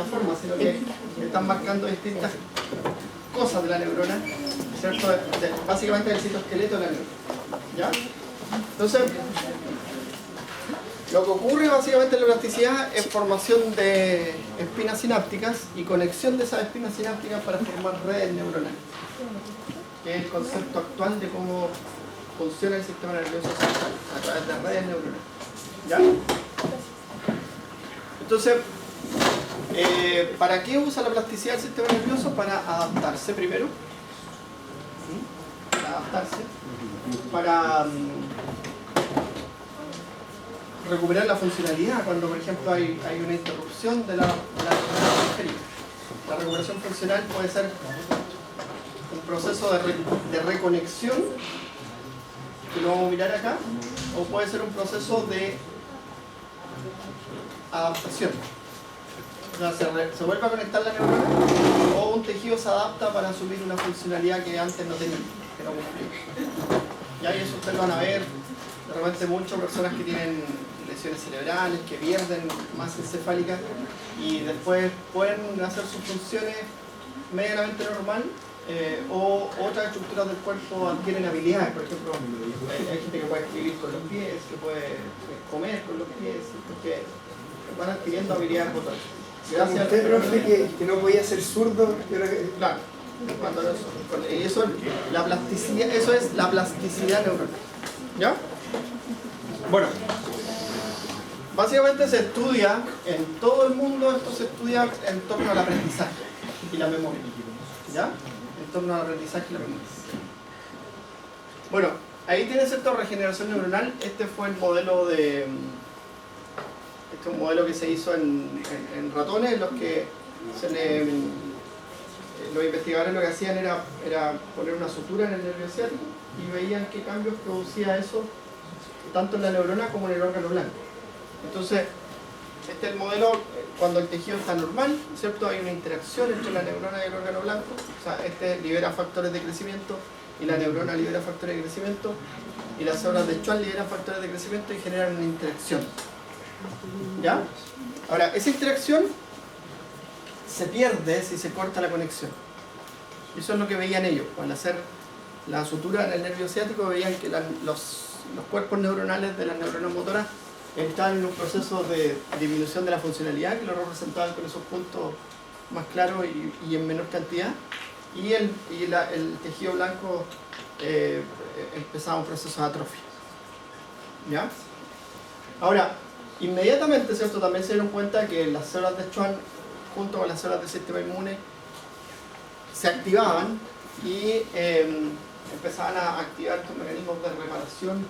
distintas formas, sino que están marcando distintas cosas de la neurona, ¿cierto? Básicamente el citoesqueleto de la neurona, ¿ya? Entonces, lo que ocurre básicamente en la plasticidad es formación de espinas sinápticas y conexión de esas espinas sinápticas para formar redes neuronales, que es el concepto actual de cómo funciona el sistema nervioso central a través de redes neuronales, ¿ya? Entonces, ¿para qué usa la plasticidad del sistema nervioso? Para adaptarse primero, ¿sí? Para adaptarse, para recuperar la funcionalidad cuando, por ejemplo, hay una interrupción de la periférica. La recuperación funcional puede ser un proceso de reconexión, que lo vamos a mirar acá, o puede ser un proceso de adaptación. O sea, se vuelve a conectar la neurona o un tejido se adapta para asumir una funcionalidad que antes no tenía, que no cumplía. Y ahí eso ustedes lo van a ver, de repente muchas personas que tienen lesiones cerebrales, que pierden masa encefálica y después pueden hacer sus funciones medianamente normal, o otras estructuras del cuerpo adquieren habilidades. Por ejemplo, hay gente que puede escribir con los pies, que puede comer con los pies, porque van adquiriendo habilidades motoras. Gracias. Usted, profe, que no podía ser zurdo. Claro. Eso es la plasticidad neuronal. ¿Ya? Bueno, básicamente se estudia en todo el mundo, esto se estudia en torno al aprendizaje y la memoria. ¿Ya? En torno al aprendizaje y la memoria. Bueno, ahí tiene cierta regeneración neuronal. Este fue el modelo de... Este es un modelo que se hizo en ratones, en los que los investigadores lo que hacían era poner una sutura en el nervio ciático y veían qué cambios producía eso tanto en la neurona como en el órgano blanco. Entonces, este es el modelo cuando el tejido está normal, ¿cierto? Hay una interacción entre la neurona y el órgano blanco. O sea, este libera factores de crecimiento y la neurona libera factores de crecimiento y las células de Schwann liberan factores de crecimiento y generan una interacción. ¿Ya? Ahora, esa interacción se pierde si se corta la conexión. Eso es lo que veían ellos. Al hacer la sutura en el nervio ciático veían que los cuerpos neuronales de las neuronas motoras estaban en un proceso de disminución de la funcionalidad, que lo representaban con esos puntos más claros y en menor cantidad, y el tejido blanco empezaba un proceso de atrofia. ¿Ya? Ahora, inmediatamente, ¿cierto? También se dieron cuenta que las células de Schwann junto con las células del sistema inmune se activaban y empezaban a activar estos mecanismos de reparación,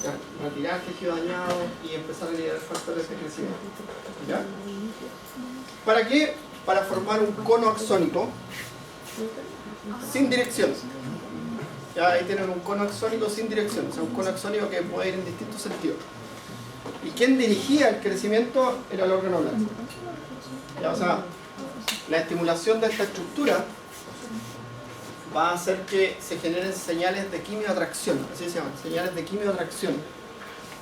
de retirar tejido dañado y empezar a liberar factores de crecimiento. ¿Ya? ¿Para qué? Para formar un cono axónico sin dirección. Ya ahí tienen un cono axónico sin dirección, o sea, un cono axónico que puede ir en distintos sentidos. ¿Y quién dirigía el crecimiento? Era el órgano blanco. Ya, o sea, la estimulación de esta estructura va a hacer que se generen señales de quimioatracción, así se llaman, señales de quimioatracción,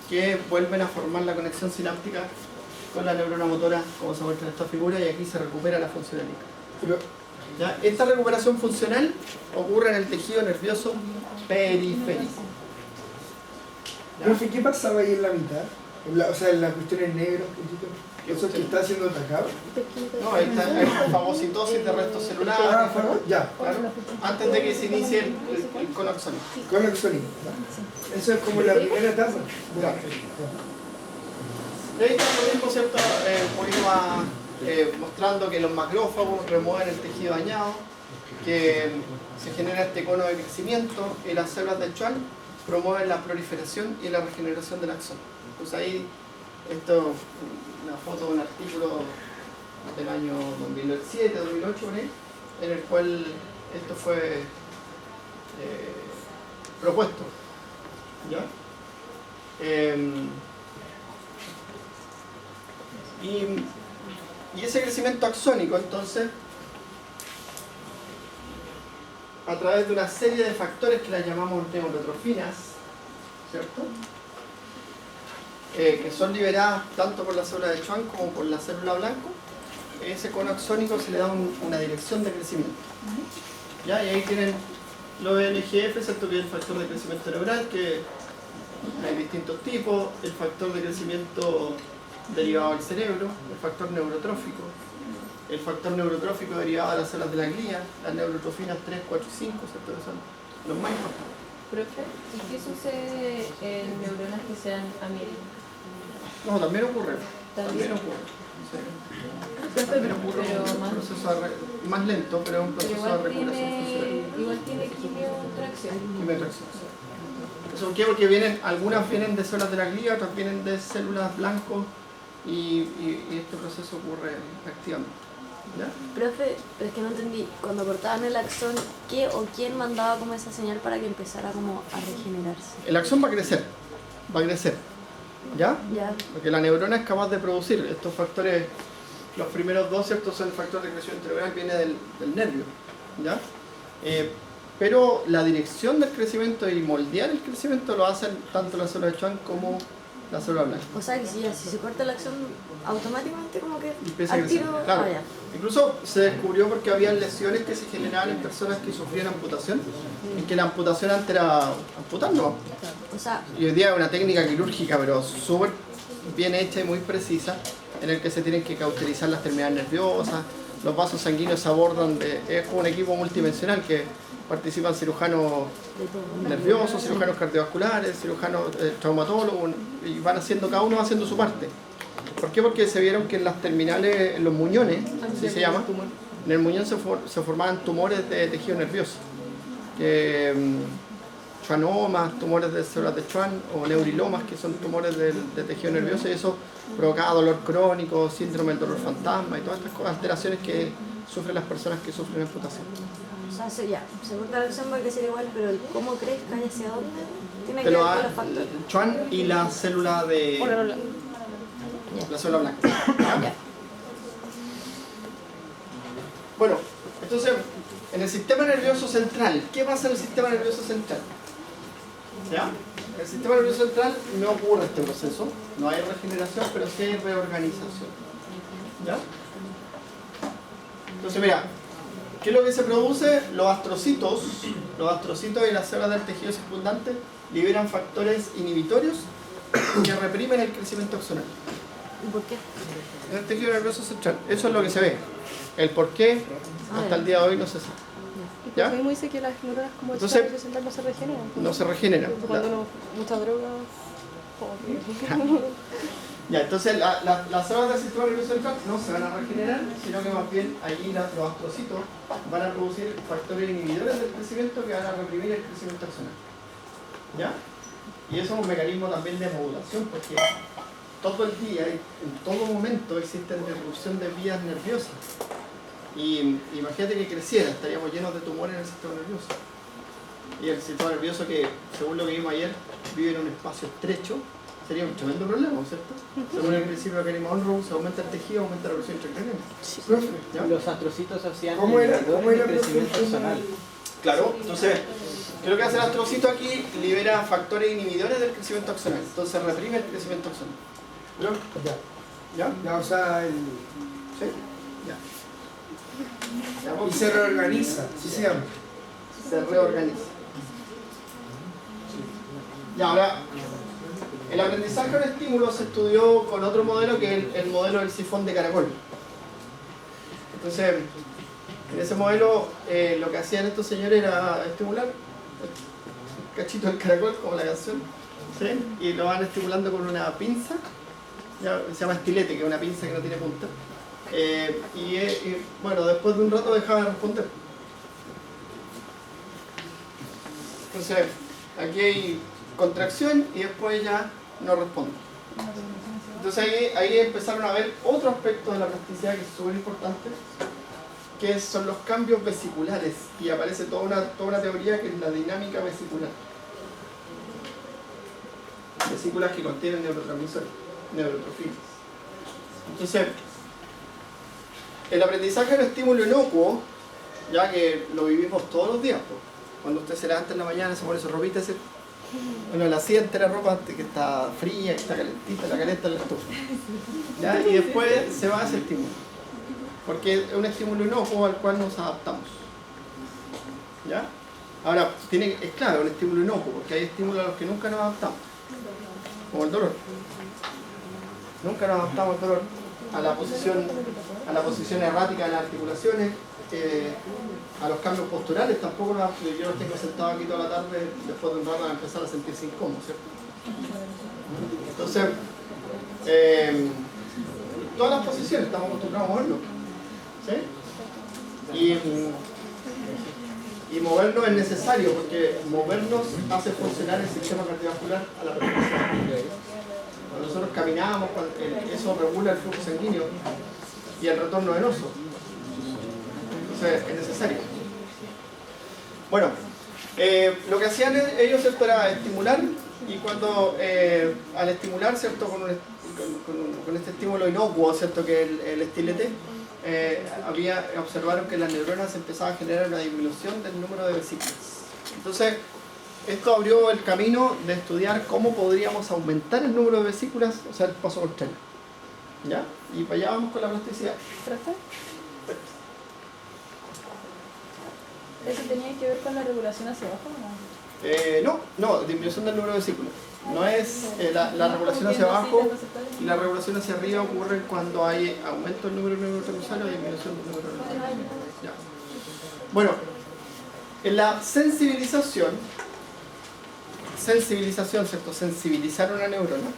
que vuelven a formar la conexión sináptica con la neurona motora, como se muestra en esta figura, y aquí se recupera la funcionalidad. ¿Ya? Esta recuperación funcional ocurre en el tejido nervioso periférico. Profe, ¿qué pasaba ahí en la mitad? O sea, en la cuestión en negro, ¿eso es que está siendo atacado? No, ahí está la fagocitosis de restos celulares. Ah, ya. Claro, antes de que se inicie el cono axónico. Cono axónico. Eso es como la primera etapa. Claro. Y ahí está lo mismo, ¿cierto? Un poquito mostrando que los macrófagos remueven el tejido dañado, que se genera este cono de crecimiento y las células de Schwann promueven la proliferación y la regeneración del axón. Entonces ahí, esto es una foto de un artículo del año 2007, 2008, en el cual esto fue propuesto. ¿Ya? Y ese crecimiento axónico, entonces, a través de una serie de factores que las llamamos neurotrofinas, ¿cierto? Que son liberadas tanto por la célula de Schwann como por la célula blanco, ese cono axónico se le da una dirección de crecimiento. ¿Ya? Y ahí tienen los NGF, ¿cierto? Que es el factor de crecimiento neural, que hay distintos tipos, el factor de crecimiento derivado del cerebro, el factor neurotrófico, el factor neurotrófico derivado de las células de la glía, las neurotrofinas 3, 4 y 5, ¿cierto? Que son los más importantes. Profe, ¿y qué sucede en neuronas que sean amiélicas? No, también ocurre. ¿También? Ocurre. Sí. Profe, También ocurre pero un proceso más lento, pero es un pero proceso de recuperación funcional. igual tiene quimiotracción. Quimiotracción, sí. ¿Eso por qué? Porque algunas vienen de células de la glía, otras vienen de células blancos y este proceso ocurre activamente. ¿Ya? Profe, pero es que no entendí, cuando cortaban el axón, ¿qué o quién mandaba como esa señal para que empezara como a regenerarse? El axón va a crecer, ¿ya? Ya. Porque la neurona es capaz de producir estos factores, los primeros dos, ¿cierto? Son el factor de crecimiento neuronal, viene del nervio, ¿ya? Pero la dirección del crecimiento y moldear el crecimiento lo hacen tanto la célula de Schwann como la célula blanca. O sea que si se corta el axón, automáticamente como que Empieza a al crecer. tiro... Claro. Ah, ya. Incluso se descubrió porque había lesiones que se generaban en personas que sufrían amputación, en que la amputación antes era amputando. O sea, Y hoy día es una técnica quirúrgica, pero súper bien hecha y muy precisa, en el que se tienen que cauterizar las terminales nerviosas, los vasos sanguíneos se abordan, es como un equipo multidimensional que participan cirujanos nerviosos, cirujanos cardiovasculares, cirujanos traumatólogos, y van haciendo, cada uno va haciendo su parte. ¿Por qué? Porque se vieron que en las terminales, en los muñones, así se llama, en el muñón se formaban tumores de tejido nervioso, schwannomas, tumores de células de Schwann, o neurilomas, que son tumores de tejido nervioso, y eso provocaba dolor crónico, síndrome del dolor fantasma y todas estas alteraciones que sufren las personas que sufren amputación. o sea, se corta el axón va a crecer igual, pero el cómo crezca y hacia dónde tiene Te que lo ver con da los factores. Schwann y la célula de la célula blanca. ¿Ya? Bueno, entonces, en el sistema nervioso central, ¿qué pasa en el sistema nervioso central? ¿Ya? En el sistema nervioso central no ocurre este proceso, no hay regeneración, pero sí hay reorganización. ¿Ya? Entonces, mira, ¿qué es lo que se produce? Los astrocitos y las células del tejido circundante liberan factores inhibitorios que reprimen el crecimiento axonal. ¿Y por qué? En el tejido nervioso central. Eso es lo que se ve. El por qué, hasta el día de hoy no se sabe. Y ¿Ya? por ahí dice que las neuronas como el Entonces, sistema nervioso central no se regeneran. No se regenera. Cuando uno mucha droga, como que... Ya, entonces las células del sistema nervioso central no se van a regenerar, sino que más bien allí los astrocitos van a producir factores inhibidores del crecimiento que van a reprimir el crecimiento axonal. ¿Ya? Y eso es un mecanismo también de modulación, porque todo el día, en todo momento, existe disrupción de vías nerviosas. Y imagínate que creciera, estaríamos llenos de tumores en el sistema nervioso. Y el sistema nervioso, que según lo que vimos ayer, vive en un espacio estrecho, sería un tremendo problema, ¿cierto? Según el principio de Kenny Monroe, se aumenta el tejido, aumenta la presión intracraniana. Profe, ¿Ya? Los astrocitos hacían ¿Cómo era, inhibidores de profe? crecimiento axonal. Claro, entonces, ¿qué es lo que hace el astrocito aquí? Libera factores inhibidores del crecimiento axonal. Entonces reprime el crecimiento axonal. ¿Ya? ¿Ya? Ya, o sea, ¿Sí? Ya. Ya, y se reorganiza, ¿sí se llama? se reorganiza. Y ahora, el aprendizaje con estímulo se estudió con otro modelo que es el modelo del sifón de caracol. Entonces, en ese modelo lo que hacían estos señores era estimular el cachito del caracol, como la canción, ¿sí? Y lo van estimulando con una pinza, ya, se llama estilete, que es una pinza que no tiene punta. Bueno, después de un rato dejaba de responder. Entonces, aquí hay contracción y después ya no responde. Entonces ahí empezaron a ver otro aspecto de la plasticidad que es súper importante, que son los cambios vesiculares, y aparece toda una teoría que es la dinámica vesicular. Vesículas que contienen neurotransmisores, neurotrofinas. Entonces, el aprendizaje de estímulo inocuo, ya que lo vivimos todos los días, pues. Cuando usted se levanta en la mañana, se pone su ropita, bueno, la siente la ropa que está fría, que está calentita, la calienta en la estufa. ¿Ya? Y después se va a ese estímulo. porque es un estímulo inocuo al cual nos adaptamos. ¿Ya? Ahora, es clave un estímulo inocuo, porque hay estímulos a los que nunca nos adaptamos, como el dolor. Nunca nos adaptamos al dolor, a la posición errática de las articulaciones, a los cambios posturales tampoco nos adaptamos. Yo no tengo sentado aquí toda la tarde, después de un rato a empezar a sentirse incómodo, ¿cierto? Entonces, todas las posiciones estamos acostumbrados a movernos, ¿sí? Y movernos es necesario porque movernos hace funcionar el sistema cardiovascular a la perfección. Cuando nosotros caminamos, eso regula el flujo sanguíneo y el retorno venoso. Entonces es necesario. Bueno, lo que hacían ellos era estimular, y cuando al estimular, ¿cierto? Con este estímulo inocuo, ¿cierto? Que es el estilete, observaron que en las neuronas empezaba a generar una disminución del número de vesículas. Entonces, esto abrió el camino de estudiar cómo podríamos aumentar el número de vesículas, o sea, el paso contrario. ¿Ya? Y para allá vamos con la plasticidad. ¿Eso tenía que ver con la regulación hacia abajo o no? No, disminución del número de vesículas. No es la regulación hacia abajo y la regulación hacia arriba ocurre cuando hay aumento del número de neurotransmisores y disminución del número de neurotransmisores. Ya. Bueno, en la sensibilización, ¿cierto? Sensibilizar una neurona.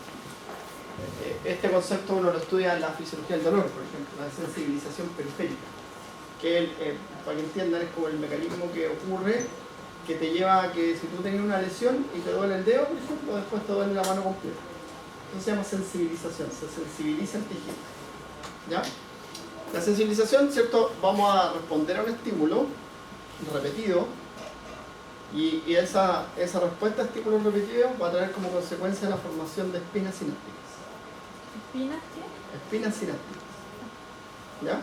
Este concepto uno lo estudia en la fisiología del dolor, por ejemplo, la sensibilización periférica, que para que entiendan es como el mecanismo que ocurre, que te lleva a que si tú tienes una lesión y te duele el dedo, por ejemplo, después te duele la mano completa. Eso se llama sensibilización, se sensibiliza el tejido. ¿Ya? La sensibilización, ¿cierto? Vamos a responder a un estímulo repetido y esa respuesta a estímulos repetidos va a traer como consecuencia la formación de espinas sinápticas. ¿Espinas qué? Espinas sinápticas. ¿Ya?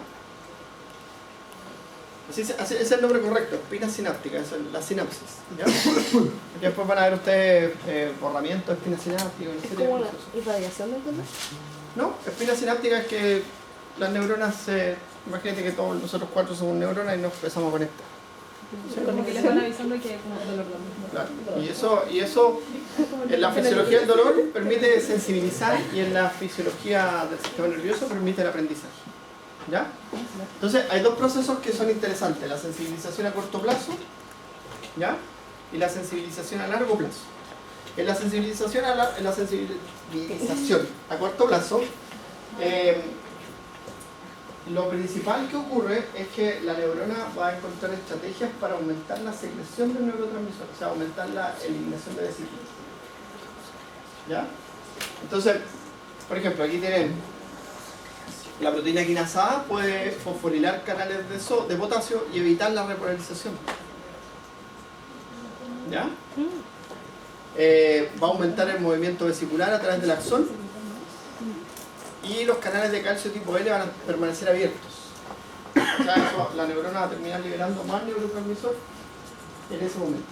Así es el nombre correcto, espinas sinápticas, es la sinapsis. ¿Ya? Y después van a ver ustedes borramiento de espinas sinápticas. ¿Es como la irradiación del dolor? No, espinas sinápticas es que las neuronas, imagínate que todos nosotros 4 somos neuronas y nos empezamos a conectar. Como que les van avisando que hay como dolor lo mismo. Claro. Y eso en la fisiología del dolor permite sensibilizar y en la fisiología del sistema nervioso permite el aprendizaje. ¿Ya? Entonces hay dos procesos que son interesantes, la sensibilización a corto plazo, ¿ya? Y la sensibilización a largo plazo. En la sensibilización a corto plazo, lo principal que ocurre es que la neurona va a encontrar estrategias para aumentar la secreción del neurotransmisor, o sea, aumentar la eliminación de vesículas. ¿Ya? Entonces, por ejemplo, aquí tienen la proteína quinasa A, puede fosforilar canales de potasio y evitar la repolarización. ¿Ya? Va a aumentar el movimiento vesicular a través del axón y los canales de calcio tipo L van a permanecer abiertos. O sea, la neurona va a terminar liberando más neurotransmisor en ese momento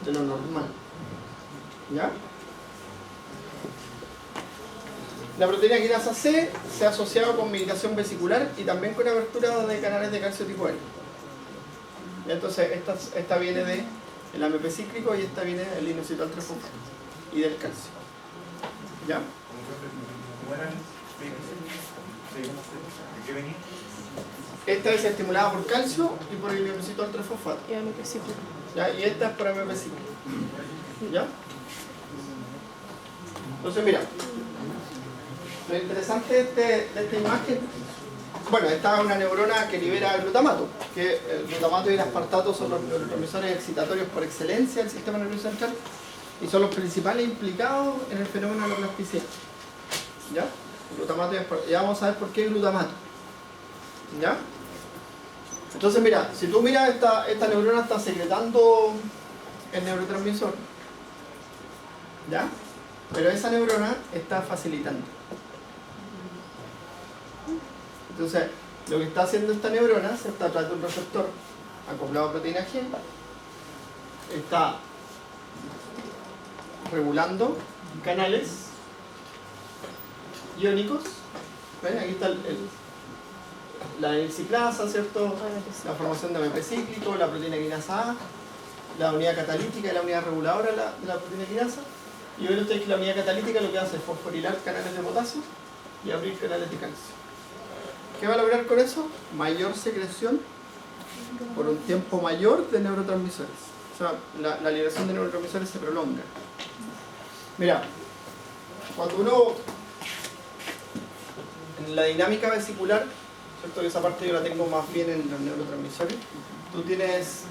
de lo normal. ¿Ya? La proteína quinasa C se ha asociado con migración vesicular y también con apertura de canales de calcio tipo L. Entonces, esta viene del AMP cíclico y esta viene del inositol 3-fosfato y del calcio. ¿Ya? Esta es estimulada por calcio y por el inositol 3-fosfato. Y AMP cíclico. ¿Ya? Y esta es por AMP cíclico. ¿Ya? Entonces, mira. Lo interesante de esta imagen, bueno, esta es una neurona que libera glutamato, que el glutamato y el aspartato son los neurotransmisores excitatorios por excelencia del sistema nervioso central y son los principales implicados en el fenómeno de la plasticidad. ¿Ya? Glutamato y aspartato. Ya vamos a ver por qué glutamato. ¿Ya? Entonces, mira, si tú miras, esta neurona está secretando el neurotransmisor. ¿Ya? Pero esa neurona está facilitando. Entonces, lo que está haciendo esta neurona, se está a través de un receptor acoplado a proteína G, está regulando canales iónicos. ¿Ven? Aquí está la denilciclasa, ¿cierto? La formación de AMP cíclico, la proteína quinasa A, la unidad catalítica y la unidad reguladora de la proteína quinasa. Y ven ustedes que la unidad catalítica lo que hace es fosforilar canales de potasio y abrir canales de calcio. ¿Qué va a lograr con eso? Mayor secreción por un tiempo mayor de neurotransmisores. O sea, la liberación de neurotransmisores se prolonga. Mira, cuando uno, en la dinámica vesicular, ¿cierto? Esa parte yo la tengo más bien en los neurotransmisores. Tú tienes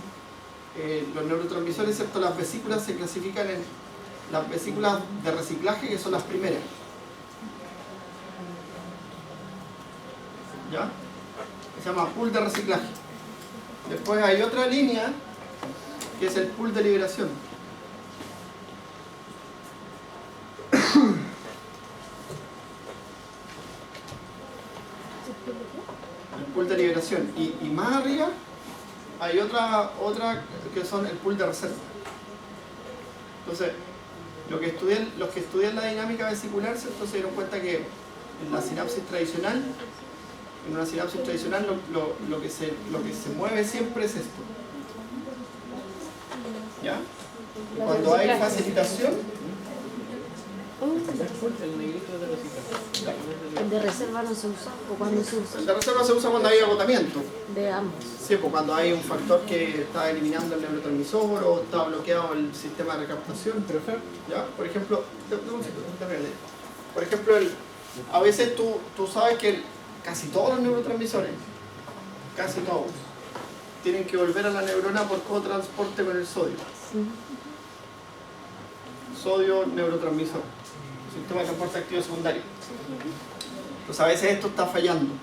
los neurotransmisores, ¿cierto? Las vesículas se clasifican en las vesículas de reciclaje, que son las primeras. ¿Ya? Se llama pool de reciclaje. Después hay otra línea que es el pool de liberación. El pool de liberación. Y más arriba hay otra que son el pool de reserva. Entonces, los que estudian la dinámica vesicular, ¿cierto? Se dieron cuenta que en la sinapsis tradicional, en una sinapsis tradicional lo que se mueve siempre es esto. ¿Ya? Cuando hay facilitación, El de reserva no se usa, o cuando se usa. el de reserva se usa cuando hay agotamiento. De ambos. Sí, pues cuando hay un factor que está eliminando el neurotransmisor o está bloqueado el sistema de recaptación. ¿Ya? Por ejemplo, a veces tú sabes que casi todos los neurotransmisores, casi todos, tienen que volver a la neurona por cotransporte con el sodio. Sodio, neurotransmisor. Sistema de transporte activo secundario. Pues a veces esto está fallando.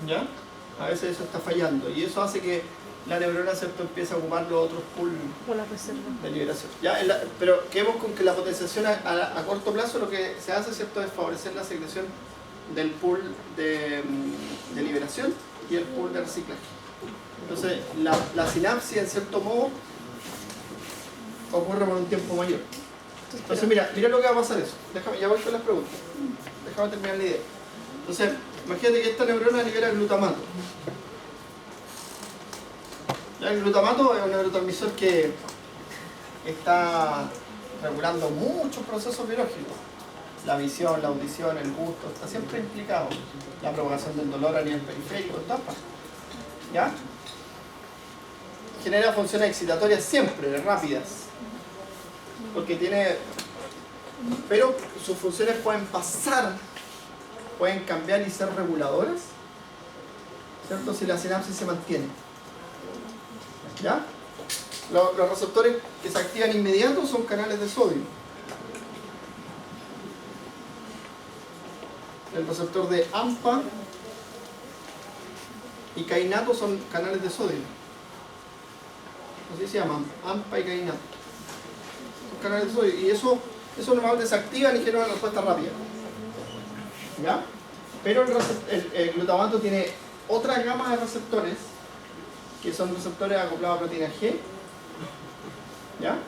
¿Ya? A veces eso está fallando. Y eso hace que la neurona, ¿cierto?, empiece a ocupar los otros pools de liberación. ¿Ya? Pero quedemos con que la potenciación a corto plazo lo que se hace, ¿cierto?, es favorecer la secreción del pool de liberación y el pool de reciclaje. Entonces, la sinapsis, en cierto modo, ocurre por un tiempo mayor. Entonces, mira lo que va a pasar eso. Ya voy con las preguntas. Déjame terminar la idea. Entonces, imagínate que esta neurona libera glutamato. Ya, el glutamato es un neurotransmisor que está regulando muchos procesos biológicos. La visión, la audición, el gusto, está siempre implicado. La propagación del dolor a nivel periférico, en todas partes. ¿Ya? Genera funciones excitatorias siempre, rápidas. Porque pero sus funciones pueden pasar, pueden cambiar y ser reguladoras, ¿cierto? Si la sinapsis se mantiene. ¿Ya? Los receptores que se activan inmediatos son canales de sodio. El receptor de AMPA y kainato son canales de sodio. Así se llaman, AMPA y kainato. Son canales de sodio. Y eso normalmente se activan y genera una respuesta rápida. ¿Ya? Pero el glutamato tiene otra gama de receptores que son receptores acoplados a proteína G. ¿Ya?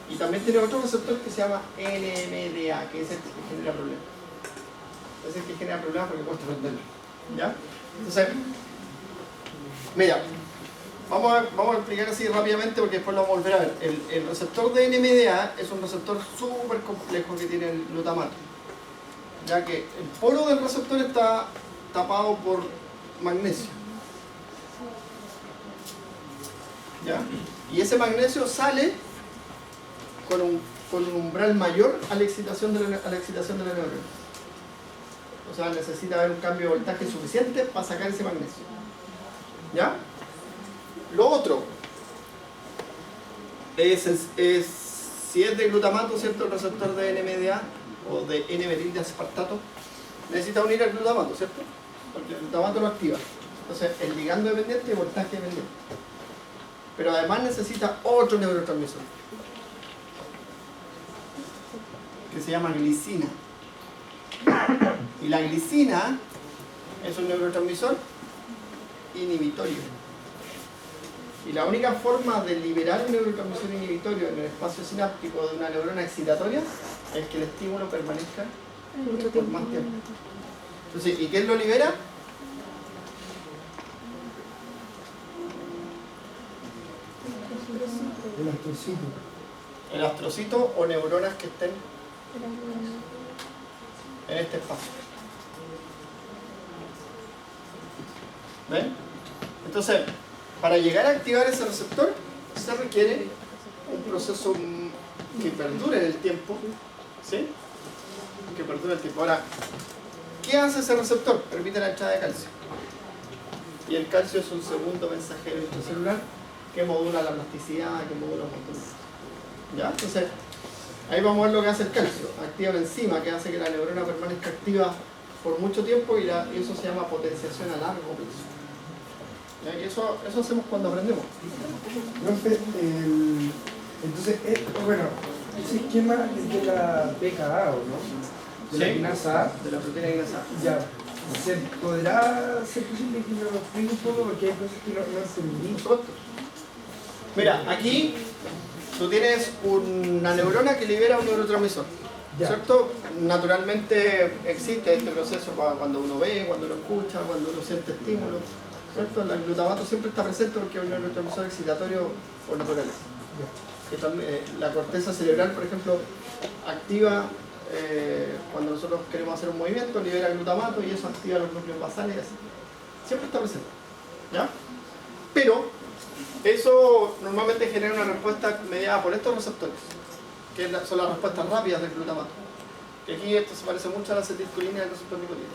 Y también tiene otro receptor que se llama NMDA, que es el que genera problemas. Es el que genera problemas porque cuesta entenderlo. ¿Ya? Entonces, mira, vamos a explicar así rápidamente porque después lo vamos a volver a ver. El receptor de NMDA es un receptor súper complejo que tiene el glutamato, ya que el polo del receptor está tapado por magnesio. ¿Ya? Y ese magnesio sale con un umbral mayor a la excitación de la neurona. O sea, necesita haber un cambio de voltaje suficiente para sacar ese magnesio. ¿Ya? Lo otro es si es de glutamato, ¿cierto? El receptor de NMDA o de N-metil de aspartato necesita unir al glutamato, ¿cierto? Porque el glutamato lo activa. Entonces, el ligando dependiente y el voltaje dependiente. Pero además necesita otro neurotransmisor que se llama glicina. Y la glicina es un neurotransmisor inhibitorio. Y la única forma de liberar un neurotransmisor inhibitorio en el espacio sináptico de una neurona excitatoria es que el estímulo permanezca por más tiempo. Entonces, ¿y quién lo libera? El astrocito. El astrocito o neuronas que estén en este espacio. ¿Ven? Entonces, para llegar a activar ese receptor se requiere un proceso que perdure en el tiempo, ¿sí? Que perdure el tiempo. Ahora, ¿qué hace ese receptor? Permite la entrada de calcio. Y el calcio es un segundo mensajero intracelular que modula la plasticidad, que modula un montón de cosas. ¿Ya? Entonces, ahí vamos a ver lo que hace el calcio. Activa una enzima que hace que la neurona permanezca activa por mucho tiempo y eso se llama potenciación a largo plazo. ¿Ya? Y eso hacemos cuando aprendemos. Profe, entonces, bueno, ese esquema es de la PKA, ¿o no? De la quinasa A. De la proteína quinasa A. Ya. ¿Se podrá ser posible que me lo explique un poco? Porque hay cosas que no entendí. Por supuesto. Mira, aquí tú tienes una neurona que libera un neurotransmisor. Ya. ¿Cierto? Naturalmente existe este proceso cuando uno ve, cuando uno escucha, cuando uno siente estímulos. ¿Cierto? El glutamato siempre está presente porque es un neurotransmisor excitatorio por naturaleza. Ya. Que también, la corteza cerebral, por ejemplo, activa cuando nosotros queremos hacer un movimiento, libera glutamato y eso activa los núcleos basales y así. Siempre está presente. ¿Ya? Pero eso normalmente genera una respuesta mediada por estos receptores, que son las respuestas rápidas del glutamato. Y aquí esto se parece mucho a la acetilcolina del receptor nicotina.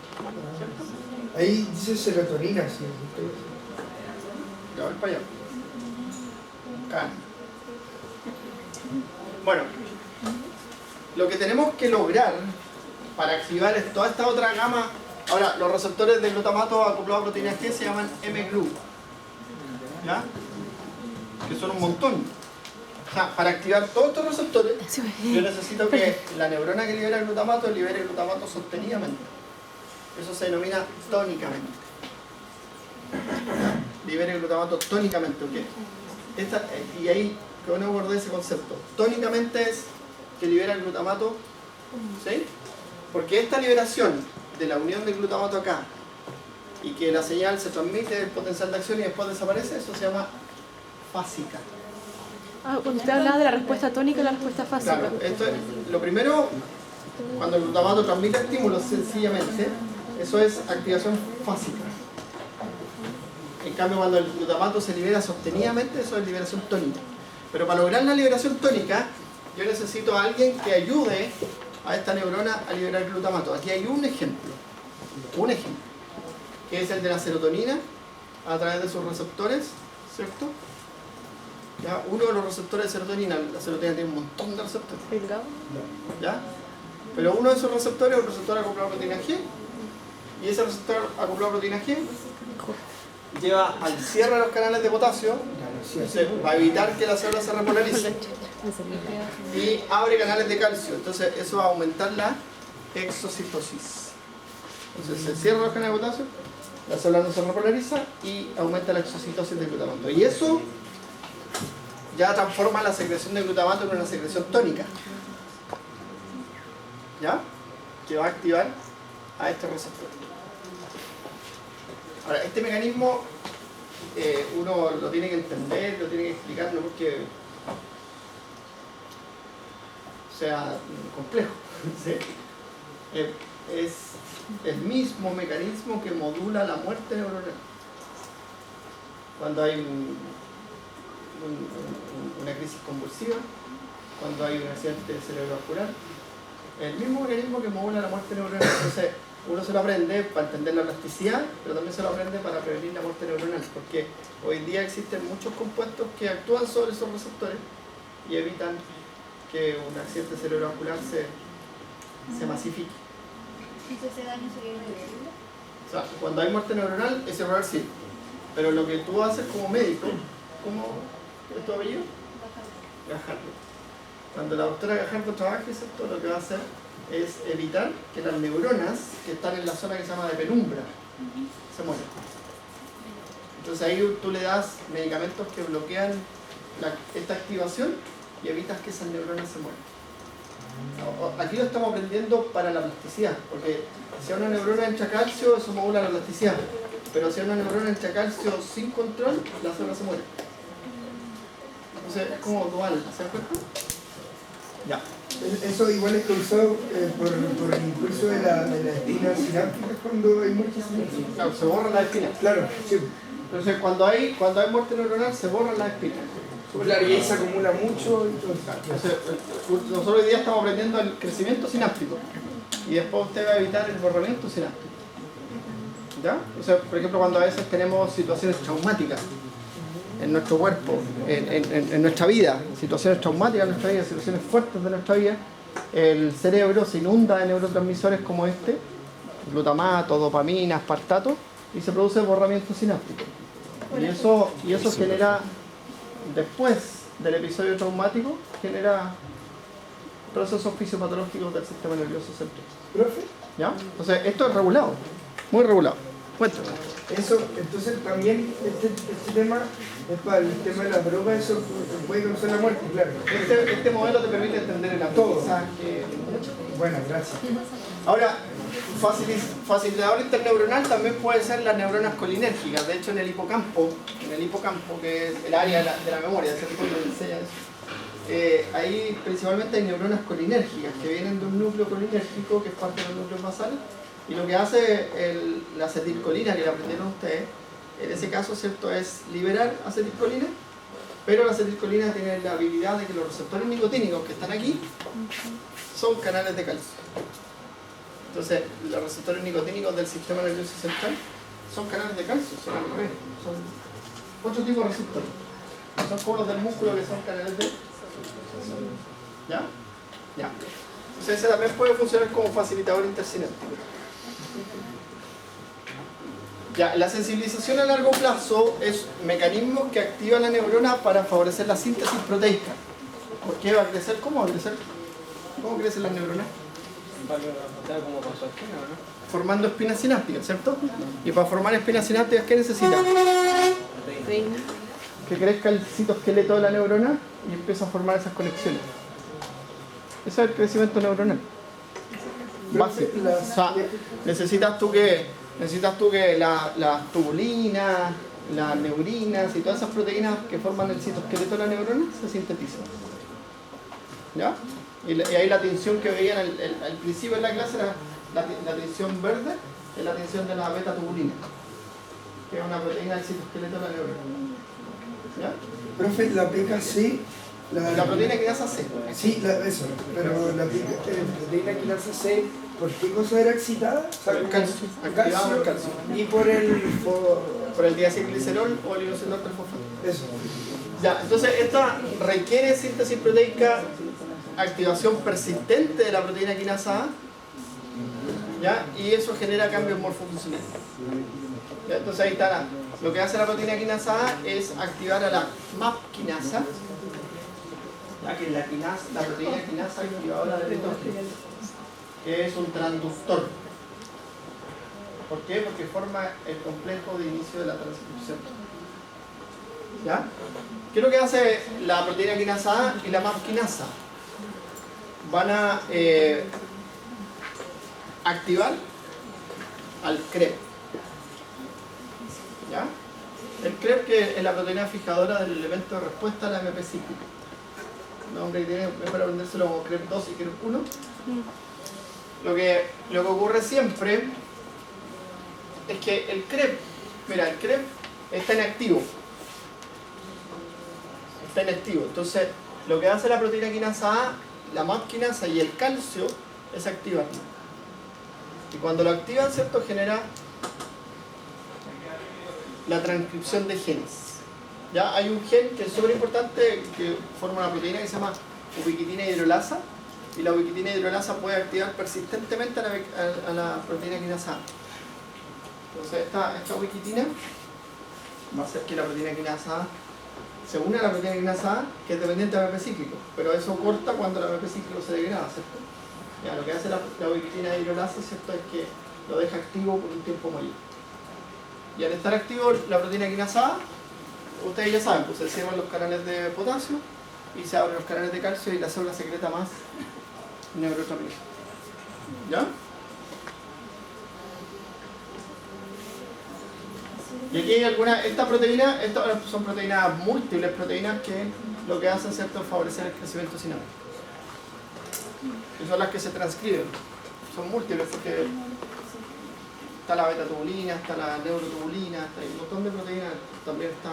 ¿Cierto? Ahí dice serotonina, sí. Ya voy para allá. Acá. Bueno, lo que tenemos que lograr para activar toda esta otra gama. Ahora, los receptores de glutamato acoplados a proteínas G se llaman mGlu, ¿ya? Que son un montón. O sea, para activar todos estos receptores, yo necesito que la neurona que libera el glutamato libere glutamato sostenidamente. Eso se denomina tónicamente. ¿Ya? Libere el glutamato tónicamente, ¿ok? Y ahí, que uno guarde ese concepto. Tónicamente es que libera el glutamato, ¿sí? Porque esta liberación de la unión del glutamato acá y que la señal se transmite el potencial de acción y después desaparece, eso se llama fásica. Cuando usted hablaba de la respuesta tónica y la respuesta fásica. Claro, esto es, lo primero, cuando el glutamato transmite estímulos sencillamente, eso es activación fásica. En cambio, cuando el glutamato se libera sostenidamente, eso es liberación tónica. Pero para lograr la liberación tónica, yo necesito a alguien que ayude a esta neurona a liberar glutamato. Aquí hay un ejemplo, que es el de la serotonina a través de sus receptores, ¿cierto? ¿Ya? Uno de los receptores de serotonina, la serotonina tiene un montón de receptores, ¿El GABA? ¿ya? Pero uno de esos receptores es el receptor acoplado a proteína G, y ese receptor acoplado a proteína G lleva al cierre de los canales de potasio, para evitar que la célula se repolarice, y abre canales de calcio. Entonces eso va a aumentar la exocitosis. Entonces se cierran los canales de potasio, la célula no se repolariza y aumenta la exocitosis del glutamato. Y eso ya transforma la secreción de glutamato en una secreción tónica, ¿ya? Que va a activar a este receptor. Ahora, este mecanismo uno lo tiene que entender, lo tiene que explicar, no porque sea complejo. ¿Sí? Es el mismo mecanismo que modula la muerte neuronal. Cuando hay una crisis convulsiva, cuando hay un accidente cerebrovascular, el mismo mecanismo que modula la muerte neuronal. Entonces, uno se lo aprende para entender la plasticidad, pero también se lo aprende para prevenir la muerte neuronal, porque hoy en día existen muchos compuestos que actúan sobre esos receptores y evitan que un accidente cerebrovascular se masifique. Entonces ese daño sería irreversible. O sea, cuando hay muerte neuronal es irreversible, pero lo que tú haces como médico, ¿cómo es tu apellido? Gajardo. Cuando la doctora Gajardo trabaje, ¿cierto? Lo que va a hacer es evitar que las neuronas que están en la zona que se llama de penumbra se mueran. Entonces ahí tú le das medicamentos que bloquean esta activación y evitas que esas neuronas se mueran. Aquí lo estamos aprendiendo para la plasticidad, porque si a una neurona entra calcio, eso modula la plasticidad, pero si a una neurona entra calcio sin control, la célula se muere. Entonces es como dual, ¿se dan cuenta? Ya. Eso igual es causado por el impulso de la espina sináptica cuando hay muerte sináptica. Claro, se borran las espinas. Claro, sí. Entonces cuando hay muerte neuronal se borran las espinas. Claro, y ahí se acumula mucho y todo. Entonces, nosotros hoy día estamos aprendiendo el crecimiento sináptico y después usted va a evitar el borramiento sináptico. ¿Ya? O sea, por ejemplo, cuando a veces tenemos situaciones traumáticas en nuestro cuerpo, en nuestra vida, situaciones traumáticas en nuestra vida, situaciones fuertes de nuestra vida, el cerebro se inunda de neurotransmisores como este, glutamato, dopamina, aspartato, y se produce borramiento sináptico. Y eso genera, después del episodio traumático, genera procesos fisiopatológicos del sistema nervioso central. ¿Profe? ¿Ya? Entonces, esto es regulado, muy regulado. Cuéntame. Eso, entonces también este tema es para el tema de la droga, eso puede causar la muerte, claro. Este modelo te permite entender el aprendizaje. Bueno, gracias. Ahora, facilitador interneuronal también puede ser las neuronas colinérgicas. De hecho, en el hipocampo, que es el área de la memoria, ¿cierto? Donde enseña eso. Ahí principalmente hay neuronas colinérgicas que vienen de un núcleo colinérgico que es parte de los núcleos basales. Y lo que hace la acetilcolina, que la aprendieron ustedes, en ese caso, ¿cierto?, es liberar acetilcolina, pero la acetilcolina tiene la habilidad de que los receptores nicotínicos que están aquí son canales de calcio. Entonces, los receptores nicotínicos del sistema nervioso central son canales de calcio, son al revés, son 8 tipos de receptores. Son como los del músculo que son canales de... ¿Ya? Ya. Entonces, ese también puede funcionar como facilitador intersináptico. Ya, la sensibilización a largo plazo es mecanismos que activan la neurona para favorecer la síntesis proteica. ¿Por qué va a crecer? ¿Cómo va a crecer? ¿Cómo crecen las neuronas? Formando espinas sinápticas, ¿cierto? Y para formar espinas sinápticas, ¿qué necesita? Que crezca el citoesqueleto de la neurona y empieza a formar esas conexiones. Ese es el crecimiento neuronal básico. O sea, necesitas tú que las tubulinas, las neurinas y todas esas proteínas que forman el citoesqueleto de la neurona se sintetizan. ¿Ya? Y ahí la tinción que veían al principio de la clase era la tinción verde, es la tinción de la beta-tubulina, que es una proteína del citoesqueleto de la neurona. ¿Ya? Profe, la PKC... La proteína quinasa C. Sí, eso, pero la proteína quinasa C, ¿por qué cosa era excitada? Por el calcio, activado el calcio. Y por el diacilglicerol o el inositol trifosfato. Eso. Ya, entonces esta requiere síntesis proteica, activación persistente de la proteína quinasa A, ¿ya? Y eso genera cambios morfofuncionales. ¿Ya? Entonces ahí está lo que hace la proteína quinasa A es activar a la MAP quinasa, ya que la proteína quinasa activadora de retógeno, que es un transductor. ¿Por qué? Porque forma el complejo de inicio de la transcripción. ¿Ya? ¿Qué es lo que hace la proteína quinasa A y la MAP quinasa? Van a activar al CREP. ¿Ya? El CREP, que es la proteína fijadora del elemento de respuesta a la MP cíclica. Nombre que tiene, es para aprendérselo como CREP 2 y CREP 1. Lo que ocurre siempre es que el CREP, mira, el CREP está inactivo. Está inactivo. Entonces, lo que hace la proteína quinasa A, la MAP quinasa y el calcio es activarlo. Y cuando lo activan, ¿cierto?, genera la transcripción de genes. ¿Ya? Hay un gen que es súper importante que forma una proteína que se llama ubiquitina hidrolasa, y la ubiquitina hidrolasa puede activar persistentemente a la proteína quinasa A. Entonces esta ubiquitina va a hacer que la proteína quinasa A se une a la proteína quinasa A, que es dependiente del AMP cíclico, pero eso corta cuando el AMP cíclico se degrada, ¿cierto? Ya, lo que hace la ubiquitina hidrolasa, ¿cierto?, es que lo deja activo por un tiempo mayor. Y al estar activo la proteína quinasa A, ustedes ya saben, pues se cierran los canales de potasio y se abren los canales de calcio y la célula secreta más neurotransmisor. ¿Ya? Y aquí hay algunas, estas son proteínas múltiples, proteínas que lo que hacen, ¿cierto?, es favorecer el crecimiento sináptico. Y son las que se transcriben. Son múltiples porque está la beta-tubulina, está la neurotubulina, está un montón de proteínas, también está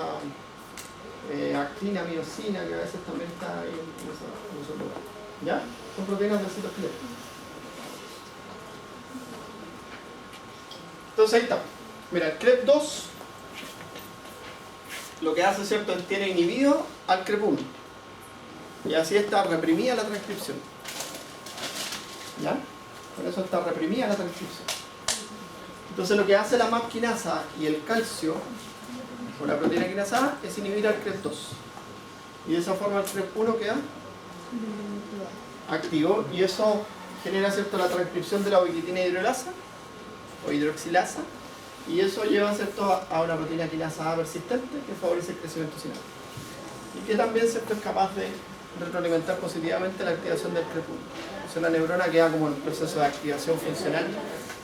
actina, miosina, que a veces también está ahí en esos lugares. ¿Ya? Son proteínas del citoesqueleto. Entonces ahí está. Mira, el CREP2 lo que hace, ¿cierto?, es tiene inhibido al CREP1. Y así está reprimida la transcripción. ¿Ya? Por eso está reprimida la transcripción. Entonces lo que hace la MAP quinasa y el calcio, o la proteína quinasa A, es inhibir al CREP2. Y de esa forma el CREP1 queda activo y eso genera, ¿cierto?, la transcripción de la ubiquitina hidrolasa o hidroxilasa y eso lleva, ¿cierto?, a una proteína quinasa A persistente que favorece el crecimiento sináptico y que también, ¿cierto?, es capaz de retroalimentar positivamente la activación del CREP1. O sea, la neurona queda como en un proceso de activación funcional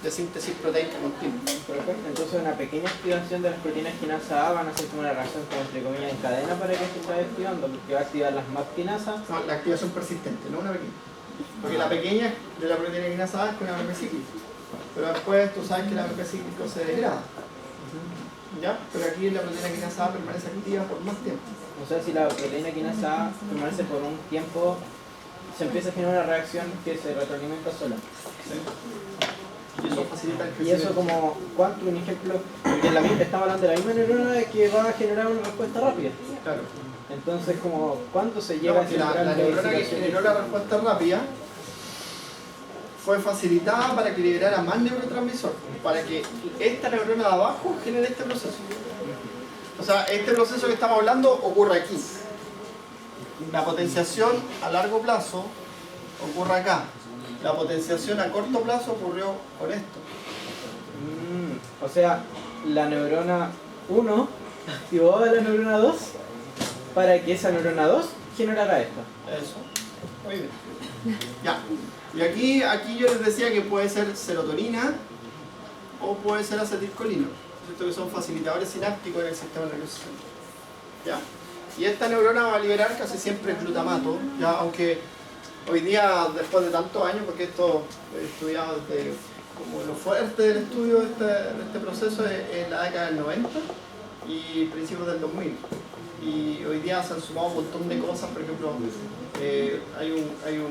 de síntesis proteica continua. Perfecto, entonces una pequeña activación de las proteínas quinasa A van a hacer como una reacción como entre comillas en cadena para que se vaya activando, porque va a activar las MAP quinasas. No, la activación persistente, no una pequeña. Porque la pequeña de la proteína quinasa A es con AMP cíclico. Pero después tú sabes que el AMP cíclico se degrada. ¿Ya? Pero aquí la proteína quinasa A permanece activa por más tiempo. O sea, si la proteína quinasa A permanece por un tiempo, se empieza a generar una reacción que se retroalimenta sola. ¿Sí? Y eso facilita el Y crecimiento. eso como, ¿cuánto? Un ejemplo, porque estamos hablando de la misma neurona que va a generar una respuesta rápida. Claro. Entonces, como, ¿cuánto se llega No, a que la neurona que generó la respuesta rápida fue facilitada para que liberara más neurotransmisor, para que esta neurona de abajo genere este proceso. O sea, este proceso que estamos hablando ocurre aquí. La potenciación a largo plazo ocurre acá. La potenciación a corto plazo ocurrió con esto. O sea, la neurona 1 activó a la neurona 2 para que esa neurona 2 generara esto. Eso. Muy bien. Ya. Y aquí yo les decía que puede ser serotonina o puede ser acetilcolina, ¿cierto?, que son facilitadores sinápticos en el sistema nervioso central. ¿Ya? Y esta neurona va a liberar casi siempre el glutamato, ya, aunque hoy día, después de tantos años, porque esto he estudiado desde como lo fuerte del estudio de este proceso es la década del 90 y principios del 2000. Y hoy día se han sumado un montón de cosas, por ejemplo, hay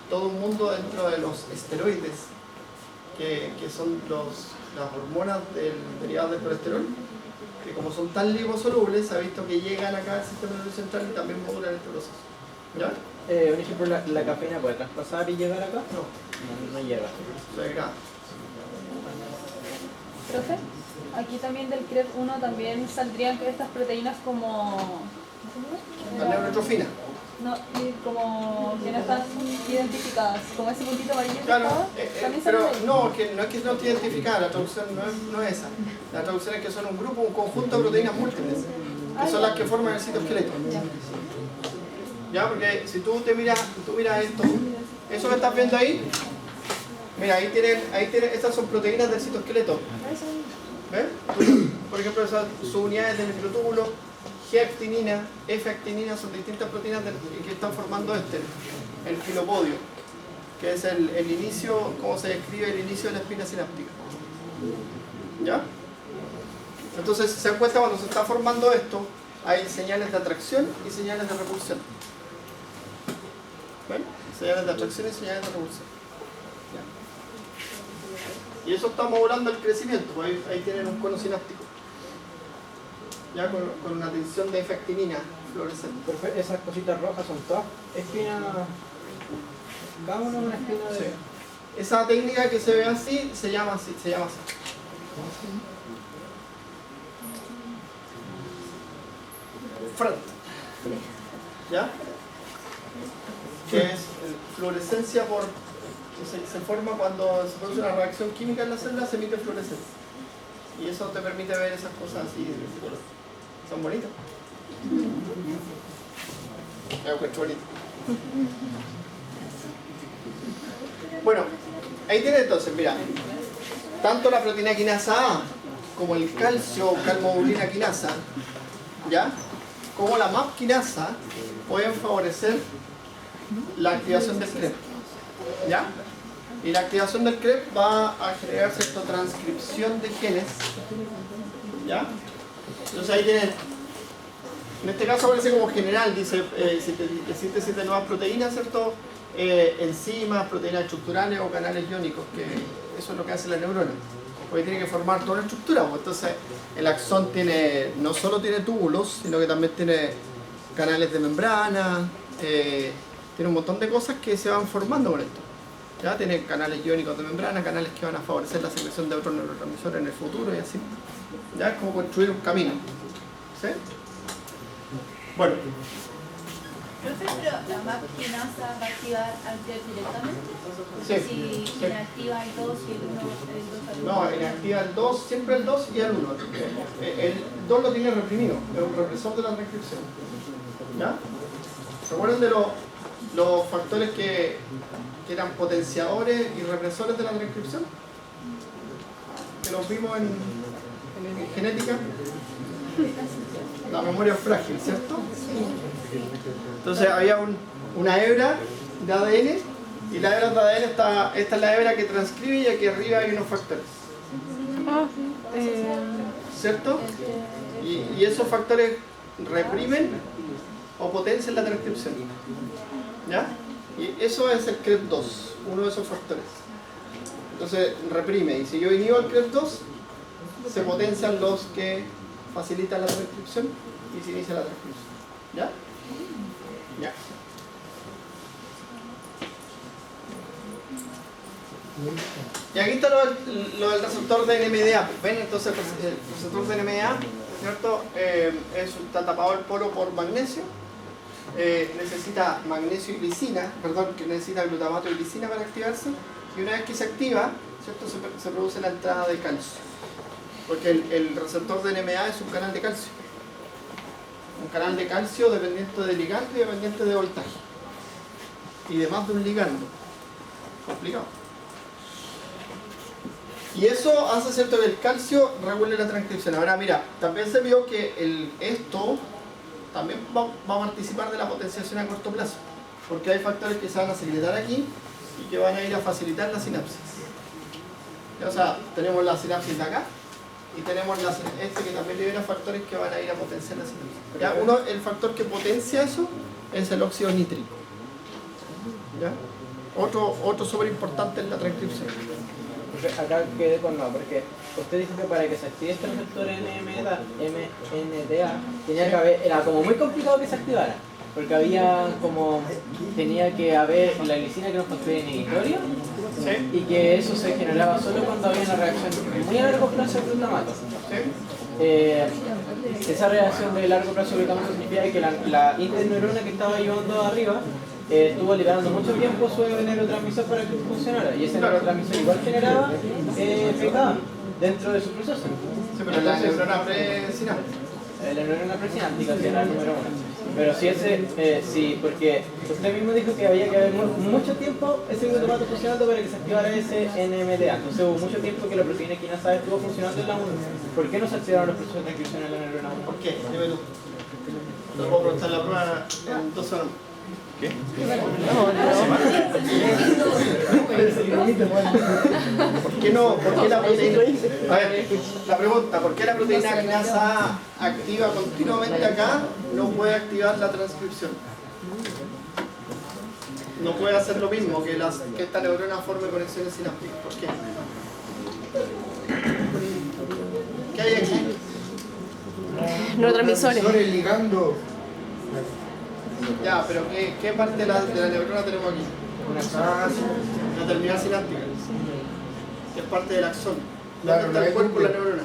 todo un mundo dentro de los esteroides, que son las hormonas derivadas del colesterol, que como son tan liposolubles, se ha visto que llegan acá al sistema nervioso central y también modulan este proceso. ¿Ya? Un ejemplo, la cafeína puede traspasar y llegar acá. No llega. Se degrada. Profe, aquí también del CREP1 también saldrían estas proteínas como... La neurotrofina. No, y como que no están identificadas, como ese puntito amarillo que Claro, estaba, también pero salen ahí. no, que no es que no esté identificada, la traducción no es esa. La traducción es que son un grupo, un conjunto de proteínas múltiples, que son las que forman el citoesqueleto. Ya, porque si tú miras esto, eso que estás viendo ahí, mira, ahí tienen, estas son proteínas del citoesqueleto. ¿Ves? Por ejemplo, esas subunidades del microtúbulo, G-actinina, F-actinina son distintas proteínas que están formando el filopodio, que es el inicio, como se describe el inicio de la espina sináptica. ¿Ya? Entonces, se dan cuenta cuando se está formando esto, hay señales de atracción y señales de repulsión. ¿Ven? Señales de atracción y señales de repulsión. ¿Ya? Y eso está modulando el crecimiento, pues ahí tienen un cono sináptico. Ya con una tensión de F-actinina fluorescente. Perfecto. Esas cositas rojas son todas espinas. Cada una es una espina de. Sí. Esa técnica que se ve así se llama así. FRAT. ¿Ya? Que es fluorescencia que se forma cuando se produce una reacción química en la célula, se emite fluorescencia. Y eso te permite ver esas cosas así de ese color. Son bonitas. Me encuentro bonito. Bueno, ahí tienes entonces, mira, tanto la proteína quinasa A como el calcio calmodulina quinasa, ¿ya? cómo la MAP quinasa pueden favorecer la activación del CREP. ¿Ya? Y la activación del CREP va a generar cierta transcripción de genes. ¿Ya? Entonces ahí tienen, en este caso aparece como general, dice síntesis de nuevas proteínas, ¿cierto? Enzimas, proteínas estructurales o canales iónicos, que eso es lo que hace la neurona. Porque tiene que formar toda una estructura, pues. Entonces el axón no solo tiene túbulos, sino que también tiene canales de membrana, tiene un montón de cosas que se van formando con esto. ¿Ya? Tiene canales iónicos de membrana, canales que van a favorecer la secreción de otros neurotransmisores en el futuro y así. ¿Ya? Es como construir un camino. ¿Sí? Bueno. Profe, pero la MAP quinasa va a activar al CREP directamente. Sí. Si inactiva el 2 y el 1, el 2 al 1. No, inactiva el 2, siempre el 2 y el 1. El 2 lo tiene reprimido, es un represor de la transcripción. ¿Ya? ¿Se acuerdan de los factores que eran potenciadores y represores de la transcripción? Que los vimos en genética. La memoria frágil, ¿cierto? Entonces había una hebra de ADN y la hebra de ADN esta es la hebra que transcribe y aquí arriba hay unos factores. ¿Cierto? Y esos factores reprimen o potencian la transcripción. ¿Ya? Y eso es el CREP2, uno de esos factores. Entonces reprime, y si yo inhibo el CREP2, se potencian los que facilitan la transcripción y se inicia la transcripción. ¿Ya? Ya. Y aquí está lo del receptor de NMDA. ¿Ven? Entonces el receptor de NMDA, ¿cierto? Está tapado el polo por magnesio. Necesita magnesio y glicina, que necesita glutamato y glicina para activarse. Y una vez que se activa, ¿cierto? Se produce la entrada de calcio. Porque el receptor de NMDA es un canal de calcio. Un canal de calcio dependiente de ligando y dependiente de voltaje. Y de más de un ligando. Complicado. Y eso hace, ¿cierto?, que el calcio regule la transcripción. Ahora mira, también se vio que esto también va a participar de la potenciación a corto plazo. Porque hay factores que se van a secretar aquí y que van a ir a facilitar la sinapsis. O sea, tenemos la sinapsis de acá y tenemos que también libera factores que van a ir a potenciar la sinapsis. ¿Ya? El factor que potencia eso es el óxido nítrico. ¿Ya? Otro súper importante en la transcripción. Acá quedé con no, porque usted dijo que para que se active este receptor NMDA tenía que haber, era como muy complicado que se activara, porque tenía que haber la glicina que era un factor inhibitorio, ¿sí?, y que eso se generaba solo cuando había una reacción muy a largo plazo de glutamato. ¿Sí? Esa reacción de largo plazo de glutamato significa que la interneurona que estaba llevando arriba estuvo liberando mucho tiempo su neurotransmisor para que funcionara, y ese neurotransmisor igual generaba pecado dentro de su proceso. Sí, pero la neurona presináptica. La neurona presináptica era el número 1. Pero sí, porque usted mismo dijo que había que haber mucho tiempo ese glutamato funcionando para que se activara ese NMDA. Entonces hubo mucho tiempo que la proteína quinasa estuvo funcionando en la 1. ¿Por qué no se activaron los procesos de transcripción en la neurona 1? ¿Por qué? Dime tú. Te puedo preguntar la prueba en 2 horas. ¿Qué? ¿Por qué no? ¿Por qué la proteína? A ver, la pregunta, ¿por qué la proteína quinasa activa continuamente acá no puede activar la transcripción? No puede hacer lo mismo que esta neurona forme conexiones sinápticas. ¿Por qué? ¿Qué hay aquí? Neurotransmisores. ligando. Ya, pero ¿qué parte de la neurona tenemos aquí? La terminal sináptica, que es parte del axón. ¿Dónde está el cuerpo de la neurona?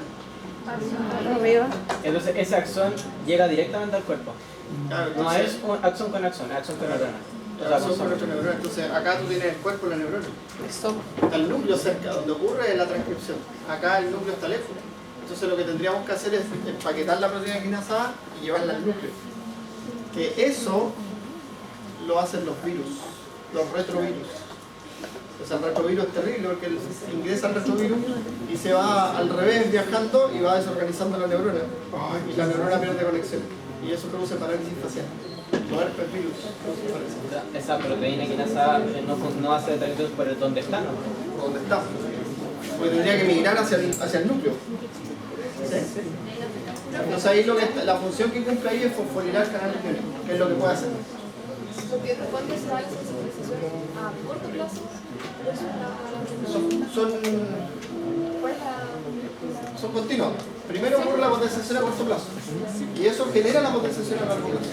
Entonces ese axón llega directamente al cuerpo. Claro, No es un axón con axón, es axón con neurona. El axón con otra neurona. Entonces acá tú tienes el cuerpo de la neurona. Está el núcleo cerca, donde ocurre la transcripción. Acá el núcleo está lejos. Entonces lo que tendríamos que hacer es empaquetar la proteína quinasa y llevarla al núcleo. Que eso lo hacen los virus, los retrovirus. O sea, el retrovirus es terrible porque ingresa el retrovirus y se va al revés viajando y va desorganizando la neurona. Y la neurona pierde conexión. y eso produce parálisis facial. Los herpes virus producen parálisis. Esa proteína quinasa no hace detección por el donde está, ¿no? ¿Dónde está? Porque tendría que migrar hacia el núcleo. ¿Sí? Entonces ahí la función que cumple ahí es fosforilar canales iónicos, que es lo que puede hacer. ¿Cuándo se da la sensibilización? ¿A corto plazo? Son continuos. Primero ocurre la potenciación a corto plazo y eso genera la potenciación a largo plazo.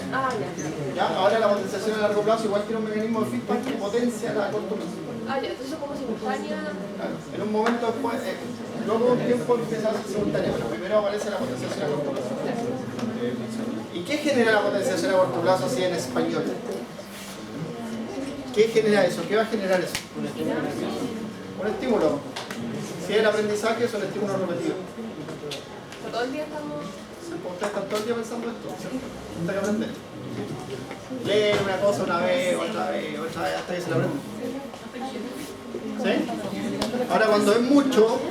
¿Ya? Ahora la potenciación a largo plazo igual tiene un mecanismo de feedback que potencia a corto plazo. Entonces como simultánea. Claro. En un momento después, luego de un tiempo empieza a ser simultánea, pero primero aparece la potenciación a corto plazo. ¿Y qué genera la potenciación a corto plazo así en español? ¿Qué genera eso? ¿Qué va a generar eso? Un estímulo. Si es el aprendizaje, son estímulos repetidos. Todo el día estamos. Ustedes están todo el día pensando esto, ¿cierto? Hasta que aprender. Leen una cosa una vez, otra vez, hasta que se la aprenden. ¿Sí? Ahora, cuando es mucho,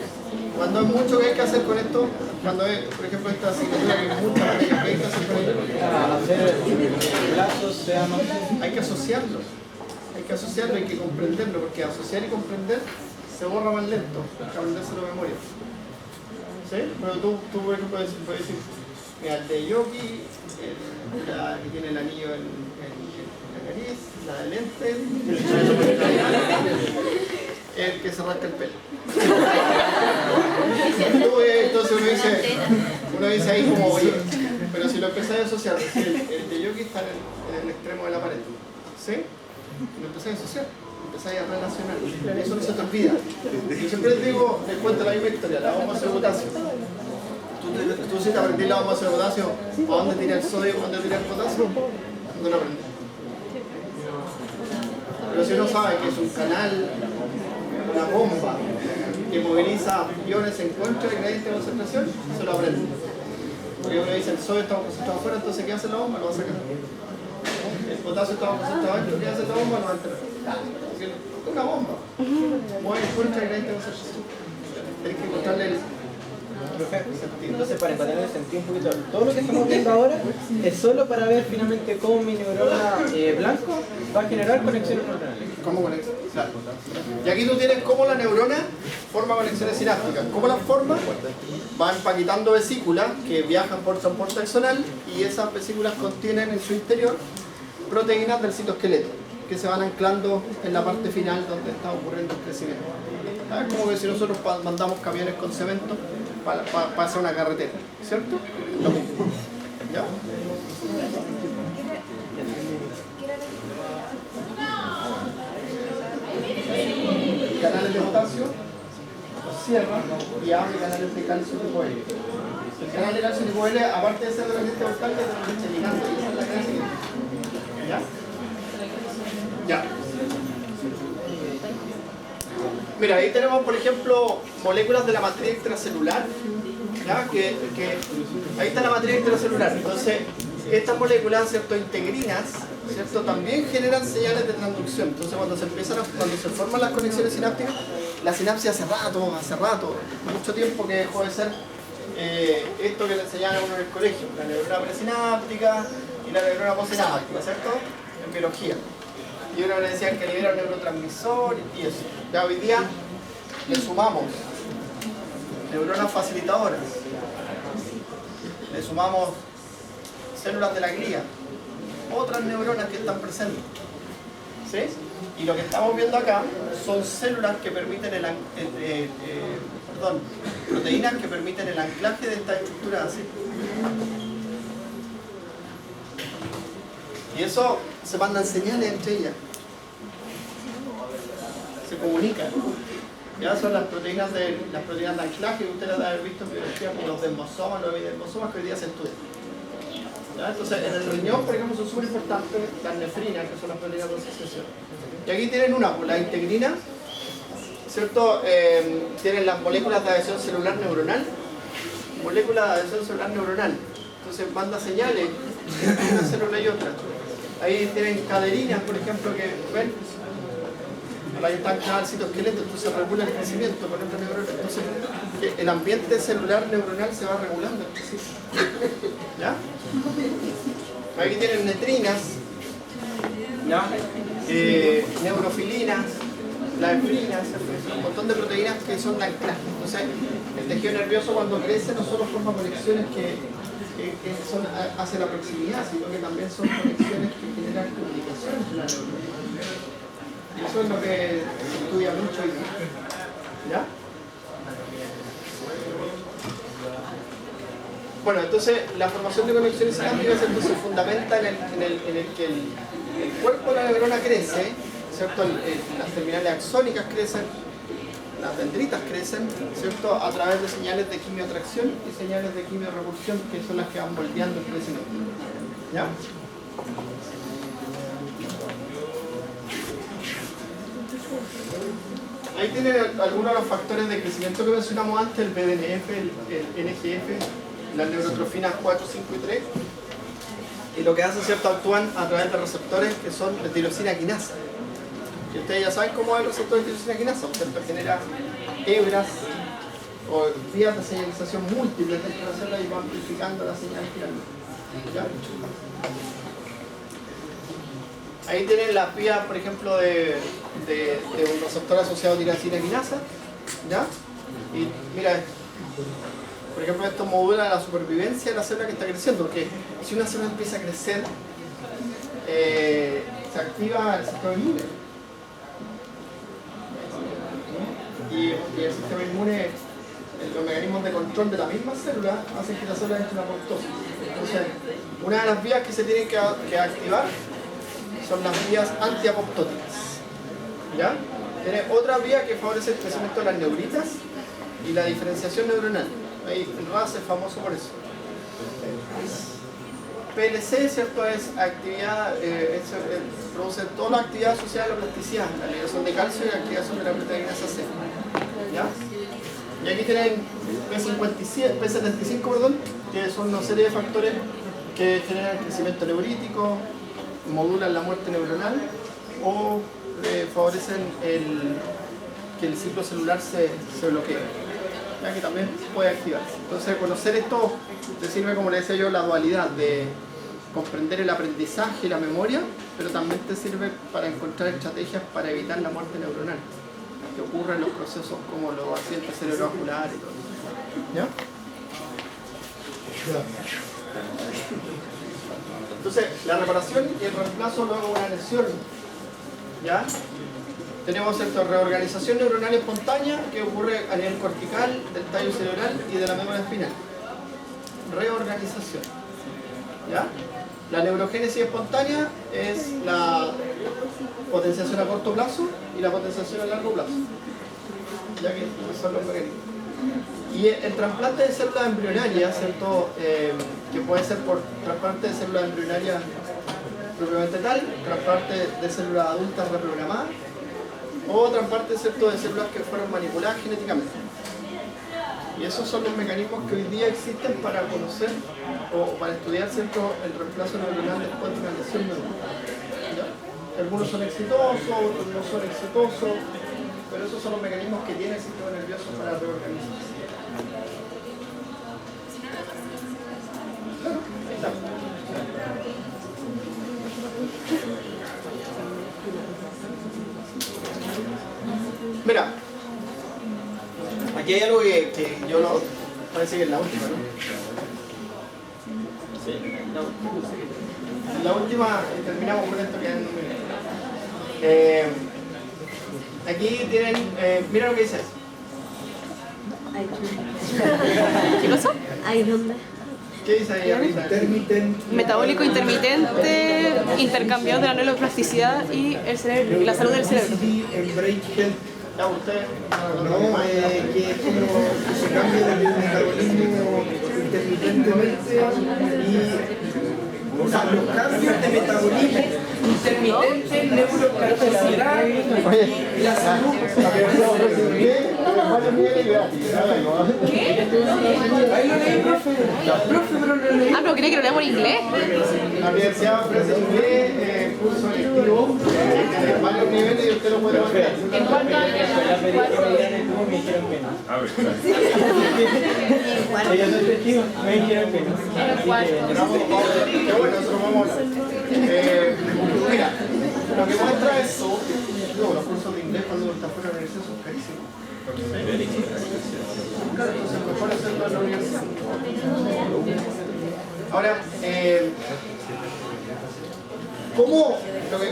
¿qué hay que hacer con esto? Cuando es, por ejemplo, esta asignatura que es mucha materia, ¿qué hay que hacer con ello? Hacer plazos, sea más. Hay que asociarlo. Hay que comprenderlo, porque asociar y comprender se borra más lento que aprenderse la memoria. ¿Sí? Pero tú por ejemplo, puedes decir, mira, el de Yoki, la que tiene el anillo en la nariz, la de lente, el que se rasca el pelo. Entonces uno dice ahí como, oye, pero si lo empezás a asociar, el de Yoki está en el extremo de la pared. ¿Sí? Lo empezás a asociar, empezás a relacionar. Eso no se te olvida. Yo siempre les digo, les cuento la misma historia, la bomba de potasio. Tú si te aprendí la bomba de potasio, ¿a dónde tira el sodio, a dónde tira el potasio? No lo aprendí. Pero si uno sabe que es un canal, una bomba que moviliza iones en contra del gradiente de concentración, se lo aprende. Porque uno dice el sodio está concentrado afuera, entonces ¿qué hace la bomba? Lo va a sacar. El potasio está concentrado adentro, ¿qué hace la bomba? Lo va a entrar. Es una bomba. Mueve en contra del gradiente de concentración. Tienes que encontrarle el Entonces, para entenderlo, sentí un poquito. Todo lo que estamos viendo ahora es solo para ver finalmente cómo mi neurona blanco va a generar conexiones neuronales. ¿Cómo conexiones? Claro. Y aquí tú tienes cómo la neurona forma conexiones sinápticas. ¿Cómo las forma? Va empaquetando vesículas que viajan por transporte axonal y esas vesículas contienen en su interior proteínas del citoesqueleto que se van anclando en la parte final donde está ocurriendo el crecimiento. Es como que si nosotros mandamos camiones con cemento para hacer una carretera, ¿cierto? Lo mismo. ¿Ya? Canales de potasio los cierran y abre canales de calcio tipo L. El canal de calcio tipo L, aparte de ser dependiente volcánica, es leche ligante y esa es la clase. ¿Ya? Ya. Mira, ahí tenemos, por ejemplo, moléculas de la matriz extracelular. ¿Ya? Que ahí está la matriz extracelular. Entonces, estas moléculas, ¿cierto? Integrinas, ¿cierto? También generan señales de transducción. Entonces, cuando se forman las conexiones sinápticas, la sinapsis hace rato, mucho tiempo que dejó de ser esto que le enseñaban a uno en el colegio, la neurona presináptica y la neurona postsináptica, ¿cierto? En biología. Y uno le decían que libera un neurotransmisor y eso. Ya hoy día le sumamos neuronas facilitadoras, le sumamos células de la glía, otras neuronas que están presentes. ¿Sí? Y lo que estamos viendo acá son células que permiten proteínas que permiten el anclaje de estas estructuras así. Y eso se mandan señales entre ellas. Se comunican. Ya son las proteínas de anclaje que ustedes deben haber visto en biología, como los desmosomas, los epidermosomas que hoy día se estudian. ¿Ya? Entonces, en el riñón, por ejemplo, son súper importantes las nefrinas, que son las proteínas de asociación. Y aquí tienen una, la integrina, ¿cierto? Tienen las moléculas de adhesión celular neuronal. Moléculas de adhesión celular neuronal. Entonces, manda señales entre una célula y otra. Ahí tienen caderinas, por ejemplo, que ven. por ahí están clavados el citoesqueleto, entonces regula el crecimiento con esta neurona. Entonces, que el ambiente celular neuronal se va regulando. ¿Ya? Aquí tienen netrinas, ¿ya? Neurofilinas, las efrinas, un montón de proteínas que son de anclaje. Entonces, el tejido nervioso cuando crece no solo forma conexiones que son hacia la proximidad, sino que también son conexiones que generan comunicación entre la neurona. Y eso es lo que se estudia mucho hoy día. ¿Ya? Bueno, entonces la formación de conexiones sinápticas entonces se fundamenta en el que el cuerpo de la neurona crece, ¿cierto? Las terminales axónicas crecen, las dendritas crecen, ¿cierto? A través de señales de quimioatracción y señales de quimiorepulsión, que son las que van moldeando el crecimiento. ¿Ya? Ahí tienen algunos de los factores de crecimiento que mencionamos antes, el BDNF, el NGF, las neurotrofinas 4, 5 y 3. Y lo que hacen, ¿cierto? Actúan a través de receptores que son de tirosina quinasa. Y ustedes ya saben cómo es el receptor de tirosina quinasa, ¿cierto? Genera hebras o vías de señalización múltiples dentro de la célula y va amplificando la señal finalmente. ¿Ya? Ahí tienen las vías, por ejemplo, de un receptor asociado a tirosina quinasa. ¿Ya? Y mira esto. Por ejemplo, esto modula la supervivencia de la célula que está creciendo, porque si una célula empieza a crecer, se activa el sistema inmune. Y el sistema inmune, los mecanismos de control de la misma célula hacen que la célula entre en apoptosis. Entonces, una de las vías que se tienen que activar son las vías antiapoptóticas. ¿Ya? Tiene otra vía que favorece el crecimiento de las neuritas y la diferenciación neuronal. Ahí el RAS es famoso por eso. PLC, ¿cierto? Es actividad, produce toda la actividad asociada a la plasticidad, la liberación de calcio y la activación de la proteína C. ¿Ya? Y aquí tienen P75, perdón, que son una serie de factores que generan el crecimiento neurítico, modulan la muerte neuronal o favorecen que el ciclo celular se bloquee. Ya que también puede activarse. Entonces, conocer esto te sirve, como le decía yo, la dualidad de comprender el aprendizaje y la memoria, pero también te sirve para encontrar estrategias para evitar la muerte neuronal que ocurre en los procesos como los accidentes cerebrovasculares y todo eso. ¿Ya? Entonces, la reparación y el reemplazo luego de una lesión. ¿Ya? Tenemos esta reorganización neuronal espontánea que ocurre a nivel cortical, del tallo cerebral y de la médula espinal. Reorganización. ¿Ya? La neurogénesis espontánea es la potenciación a corto plazo y la potenciación a largo plazo. Ya que son los mecanismos. Y el trasplante de células embrionarias, ¿cierto? Que puede ser por trasplante de células embrionarias propiamente tal, trasplante de células adultas reprogramadas, o otra parte, ¿cierto?, de células que fueron manipuladas genéticamente. Y esos son los mecanismos que hoy día existen para conocer o para estudiar, ¿cierto?, el reemplazo neuronal después de una lesión neuronal. ¿Ya? Algunos son exitosos, otros no son exitosos, pero esos son los mecanismos que tiene el sistema nervioso para reorganizarse. Claro, ahí está. Mira, aquí hay algo que yo no... Parece que es la última, ¿no? Sí, la última, terminamos con esto que es el número. Aquí tienen... mira lo que dice. ¿Qué cosa? ¿Ahí dónde? ¿Qué dice ahí arriba? Metabólico intermitente, intercambiado de la neuroplasticidad y el cerebro, y la salud del cerebro. Ya, usted... No, que es como se cambia del metabolismo intermitentemente y o sea, los cambios de metabolismo intermitente, neuroplasticidad y la salud. varios niveles gratis. Ahí lo leí, profe. Profe, pero lo leí. Ah, pero cree que lo leemos en inglés. La universidad ofrece inglés, curso electivo, tiene varios niveles y usted lo puede ver. ¿En cuántos años? La pedí que me dieran el tubo y me dijeron que no. Ellos son testigos, me dijeron que no. Qué bueno, nosotros vamos a hablar. Mira, lo que muestra eso, los cursos de inglés cuando uno está fuera de la universidad son carísimos. Claro, entonces es mejor hacerlo en la universidad. Ahora, ¿cómo,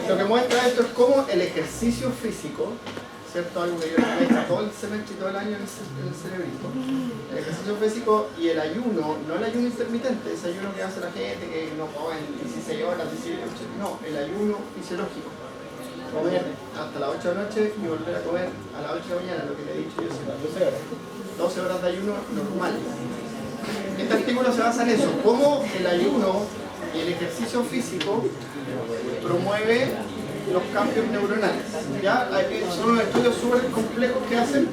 lo que muestra esto es cómo el ejercicio físico, ¿cierto? Algo que yo he hecho todo el semestre y todo el año en el cerebrito. El ejercicio físico y el ayuno, no el ayuno intermitente, ese ayuno que hace la gente que no come en 16 horas, 18, no, el ayuno fisiológico. Comer hasta las 8 de la noche y volver a comer a las 8 de la mañana, lo que le he dicho yo siempre. 12 horas de ayuno normal. Este artículo se basa en eso, cómo el ayuno y el ejercicio físico promueve los cambios neuronales. ¿Ya? Son unos estudios súper complejos que hacen.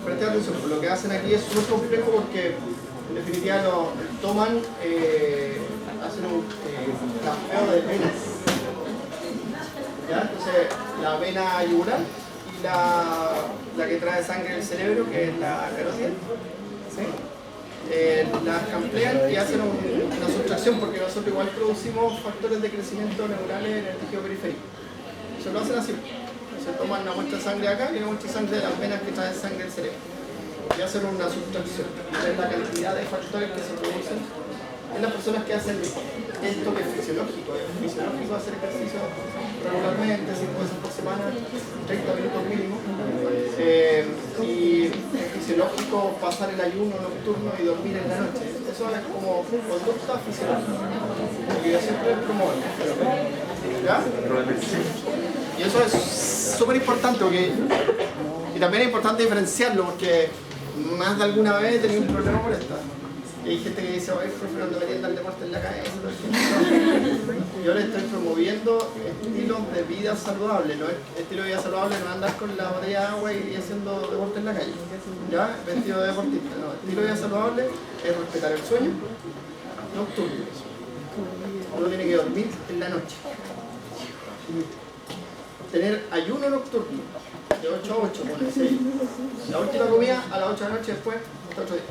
Presta atención, lo que hacen aquí es súper complejo porque en definitiva toman, hacen un campeo de venas. ¿Ya? Entonces la vena yugular y la que trae sangre del cerebro, que es la carótida, ¿sí? Las camplean y hacen una sustracción porque nosotros igual producimos factores de crecimiento neurales en el tejido periférico. Eso lo hacen así. Se toman una muestra de sangre acá y una muestra de sangre de las venas que traen sangre del cerebro. Y hacen una sustracción. Es la cantidad de factores que se producen en las personas que hacen esto que es fisiológico. Es fisiológico hacer ejercicio regularmente, 5 veces por semana, 30 minutos mínimo. Y es fisiológico pasar el ayuno nocturno y dormir en la noche. Eso es como conducta fisiológica. Que yo siempre promuevo. ¿Ya? Y eso es súper importante porque, y también es importante diferenciarlo porque más de alguna vez he tenido un problema por esto. Y hay gente que dice, oye, profe, no deberían dar deporte en la cabeza. Yo le estoy promoviendo estilos de vida saludable. No es estilo de vida saludable, no andar con la botella de agua y haciendo deporte en la calle. ¿Ya? Vestido de deportista. No, estilo de vida saludable es respetar el sueño nocturno. Uno tiene que dormir en la noche. Tener ayuno nocturno de 8 a 8, pone 6. La última comida a las 8 de la noche, después hasta otro día.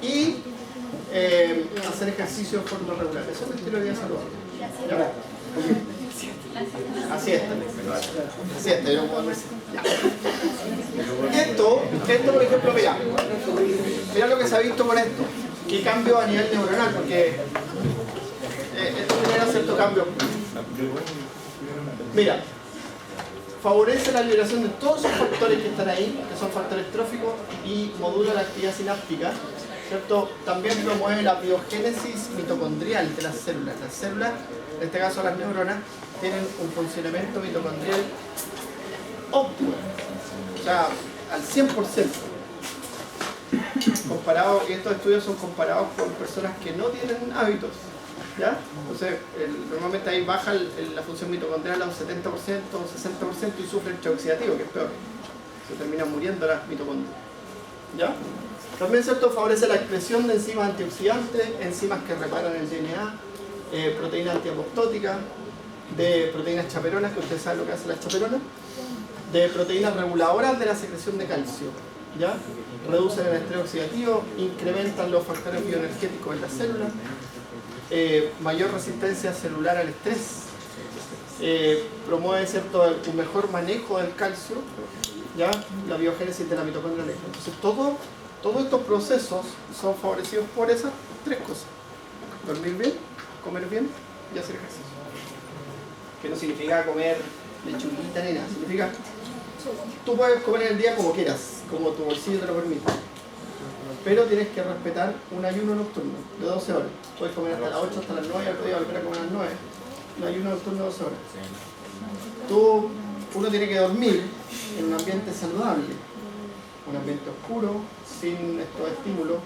Y hacer ejercicio de forma regular. Eso es un estilo de vida saludable. ¿Ya? Así es, yo no puedo decir. Esto, por ejemplo, mira lo que se ha visto con esto. ¿Qué cambio a nivel neuronal? Porque esto genera cierto cambio. Mira, favorece la liberación de todos esos factores que están ahí, que son factores tróficos, y modula la actividad sináptica, ¿cierto? También promueve la biogénesis mitocondrial de las células. Las células, en este caso las neuronas, tienen un funcionamiento mitocondrial óptimo, o sea, al 100%. Comparado, y estos estudios son comparados con personas que no tienen hábitos. ¿Ya? Entonces, normalmente ahí baja la función mitocondrial a un 70% o 60% y sufre el oxidativo, que es peor. Se terminan muriendo las mitocondrias. ¿Ya? También, ¿cierto? Favorece la expresión de enzimas antioxidantes, enzimas que reparan el DNA, proteínas antiapoptóticas, de proteínas chaperonas, que ustedes saben lo que hacen las chaperonas, de proteínas reguladoras de la secreción de calcio. ¿Ya? Reducen el estrés oxidativo, incrementan los factores bioenergéticos en las células. Mayor resistencia celular al estrés, promueve, ¿cierto?, un mejor manejo del calcio, ¿ya? La biogénesis de la mitocondria. Entonces todos estos procesos son favorecidos por esas tres cosas: dormir bien, comer bien y hacer ejercicio. Que no significa comer lechuguita ni nada, significa tú puedes comer en el día como quieras, como tu bolsillo te lo permite, pero tienes que respetar un ayuno nocturno de 12 horas. Puedes comer hasta las 8, hasta las 9, y otro día volver a comer a las 9. Un ayuno nocturno de 12 horas. Uno tiene que dormir en un ambiente saludable, un ambiente oscuro, sin estos estímulos,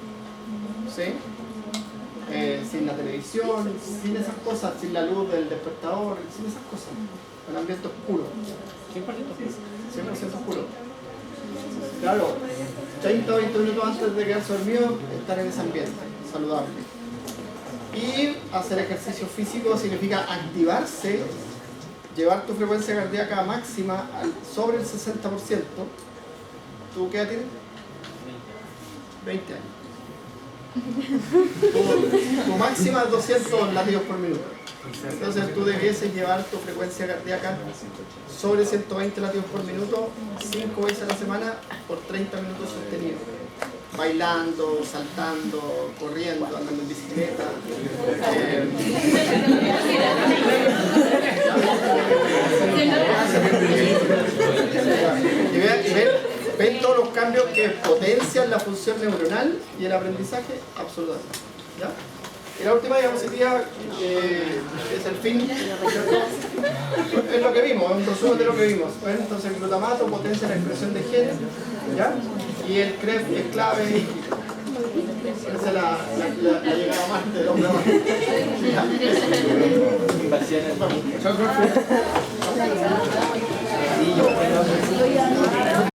¿sí? Sin la televisión, sin esas cosas, sin la luz del despertador, sin esas cosas. Un ambiente oscuro. 100% oscuro. Claro, 30 o 20 minutos antes de quedarse dormido, estar en ese ambiente saludable. Y hacer ejercicio físico significa activarse, llevar tu frecuencia cardíaca máxima sobre el 60%. ¿Tú qué edad tienes? 20 años. Tu máxima es 200 latidos por minuto. Entonces tú debieses llevar tu frecuencia cardíaca sobre 120 latidos por minuto 5 veces a la semana por 30 minutos sostenidos. Bailando, saltando, corriendo, andando en bicicleta. Y ven todos los cambios que potencian la función neuronal y el aprendizaje absolutamente. ¿Ya? Y la última diapositiva es el fin, es lo que vimos, es un resumen de lo que vimos. Bueno, entonces el glutamato potencia la expresión de genes, ¿ya? Y el CREF es clave y esa es la llegada a Marte del hombre a Marte. ¿Ya? Chao, profe.